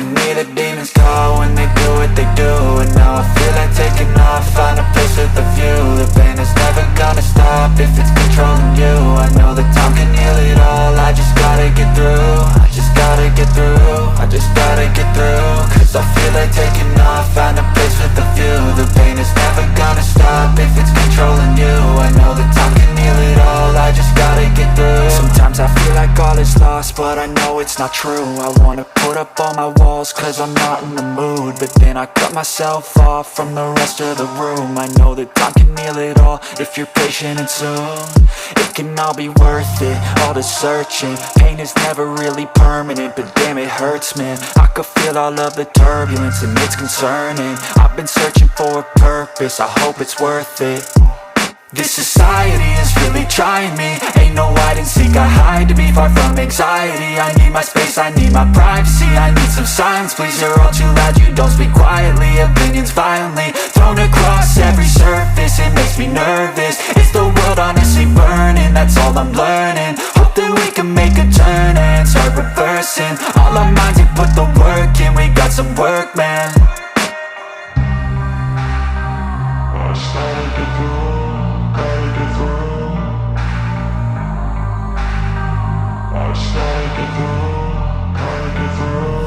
can hear the demons call when they do what they do. And now I feel like taking off, find a place with a view. The pain is never gonna stop if it's controlling you. I know that time can heal it all, I just gotta get through. I just gotta get through, I just gotta get through. Cause I feel like taking off, find a place with a view. The pain is never gonna stop if it's controlling you. I know that time can heal it all, I just gotta get through. Sometimes I feel like all is lost, but I know it's not true. I wanna put up all my walls cause I'm not in the mood, but then I cut myself off from the rest of the room. I know that time can heal it all if you're patient and soon it can all be worth it, all the searching. Pain is never really permanent, but damn it hurts, man. I could feel all of the turbulence and it's concerning. I've been searching for a purpose, I hope it's worth it. This society is really trying me. Ain't no hide and seek, I hide to be far from anxiety. I need my space, I need my privacy. I need some silence, please, you're all too loud. You don't speak quietly, opinions violently thrown across every surface. It makes me nervous, is the world honestly burning? That's all I'm learning. Hope that we can make a turn and start reversing all our minds and put the work in. We got some work, man. I started to grow.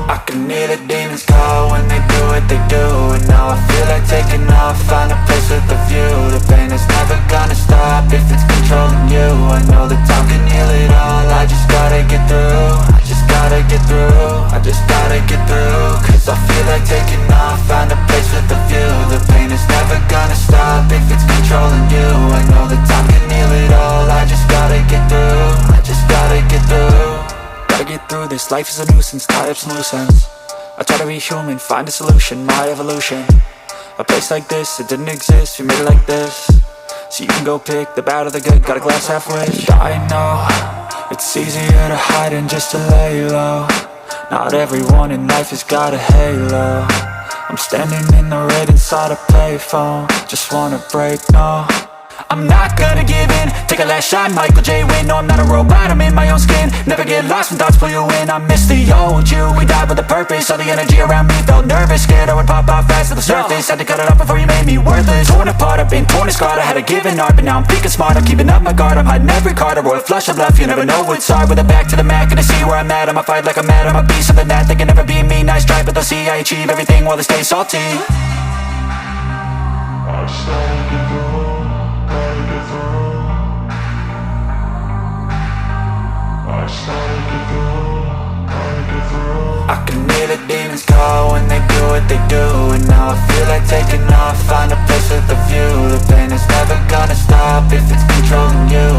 I can hear the demons call when they do what they do. And now I feel like taking off, find a place with a view. The pain is never gonna stop if it's controlling you. I know that time can heal it all, I just gotta get through. I just gotta get through, I just gotta get through. Cause I feel like taking off, find a place with a view. The pain is never gonna stop if it's controlling you. I know that time can heal it all, I just gotta get through. I just gotta get through. Gotta get through this, life is a nuisance, tie up some loose ends. I try to be human, find a solution, my evolution. A place like this, it didn't exist, we made it like this. So you can go pick the bad or the good, got a glass half wish. I know, it's easier to hide than just to lay low. Not everyone in life has got a halo. I'm standing in the red inside a payphone, just wanna break, no. I'm not gonna give in, take a last shot, Michael J. Win. No, I'm not a robot, I'm in my own skin. Never get lost when thoughts pull you in. I miss the old you, we died with a purpose. All the energy around me felt nervous, scared I would pop off fast to the surface. Had to cut it off before you made me worthless. Torn apart, I've been torn and scarred. I had a given art, but now I'm thinking smart. I'm keeping up my guard, I'm hiding every card. A royal flush of love, you never know what's hard. With a back to the mat, gonna see where I'm at. I'ma fight like I'm mad, I'm a beast of the net. They can never be me, nice try, but they'll see I achieve everything while they stay salty. I started to grow. I can hear the demons call when they do what they do. And now I feel like taking off, find a place with a view. The pain is never gonna stop if it's controlling you.